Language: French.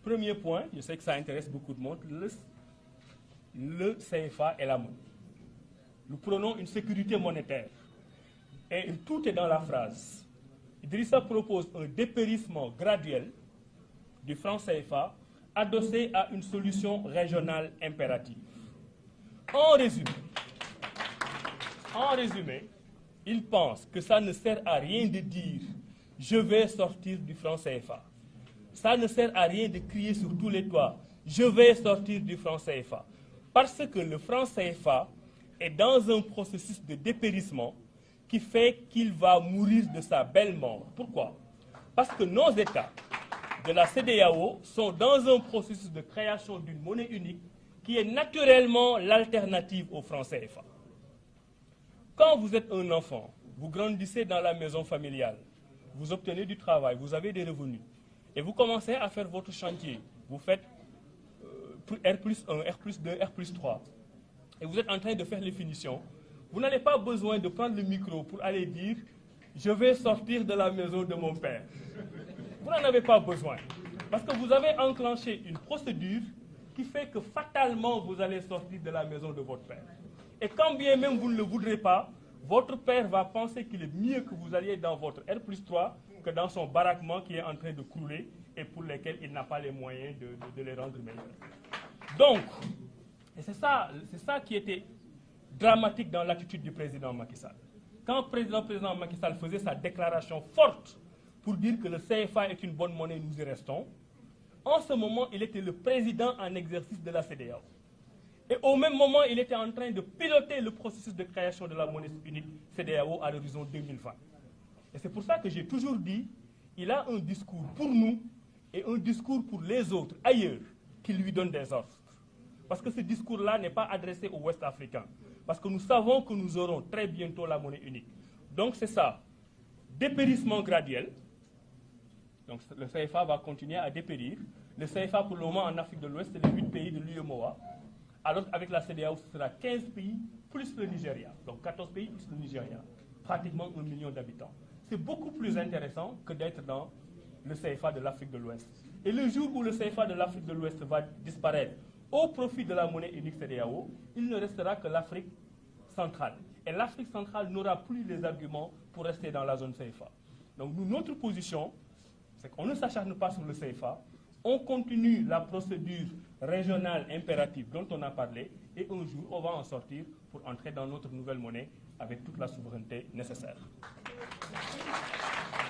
Premier point, je sais que ça intéresse beaucoup de monde, le CFA est la monnaie. Nous prenons une sécurité monétaire. Et tout est dans la phrase. Idrissa propose un dépérissement graduel du franc CFA adossé à une solution régionale impérative. En résumé, il pense que ça ne sert à rien de dire « je vais sortir du franc CFA ». Ça ne sert à rien de crier sur tous les toits « je vais sortir du franc CFA ». Parce que le franc CFA est dans un processus de dépérissement qui fait qu'il va mourir de sa belle mort. Pourquoi? Parce que nos États de la CEDEAO sont dans un processus de création d'une monnaie unique qui est naturellement l'alternative au franc CFA. Quand vous êtes un enfant, vous grandissez dans la maison familiale, vous obtenez du travail, vous avez des revenus, et vous commencez à faire votre chantier. Vous faites R+1, R+2, R+3, et vous êtes en train de faire les finitions. Vous n'avez pas besoin de prendre le micro pour aller dire « je vais sortir de la maison de mon père ». Vous n'en avez pas besoin, parce que vous avez enclenché une procédure qui fait que fatalement vous allez sortir de la maison de votre père. Et quand bien même vous ne le voudrez pas, votre père va penser qu'il est mieux que vous alliez dans votre R+3 que dans son baraquement qui est en train de crouler et pour lesquels il n'a pas les moyens de les rendre meilleurs. Donc, et c'est ça qui était dramatique dans l'attitude du président Macky Sall. Quand le président Macky Sall faisait sa déclaration forte pour dire que le CFA est une bonne monnaie, nous y restons, en ce moment, il était le président en exercice de la CEDEAO. Et au même moment, il était en train de piloter le processus de création de la monnaie unique CEDEAO à l'horizon 2020. Et c'est pour ça que j'ai toujours dit, il a un discours pour nous et un discours pour les autres, ailleurs, qui lui donne des ordres. Parce que ce discours-là n'est pas adressé aux Ouest africains. Parce que nous savons que nous aurons très bientôt la monnaie unique. Donc c'est ça, dépérissement graduel. Donc le CFA va continuer à dépérir. Le CFA pour le moment en Afrique de l'Ouest, c'est les 8 pays de l'UEMOA. Alors qu'avec la CEDEAO, ce sera 15 pays plus le Nigeria. Donc 14 pays plus le Nigeria. Pratiquement 1 million d'habitants. C'est beaucoup plus intéressant que d'être dans le CFA de l'Afrique de l'Ouest. Et le jour où le CFA de l'Afrique de l'Ouest va disparaître au profit de la monnaie unique CEDEAO, il ne restera que l'Afrique centrale. Et l'Afrique centrale n'aura plus les arguments pour rester dans la zone CFA. Donc nous, notre position, c'est qu'on ne s'acharne pas sur le CFA, on continue la procédure régionale impérative dont on a parlé, et un jour, on va en sortir pour entrer dans notre nouvelle monnaie avec toute la souveraineté nécessaire.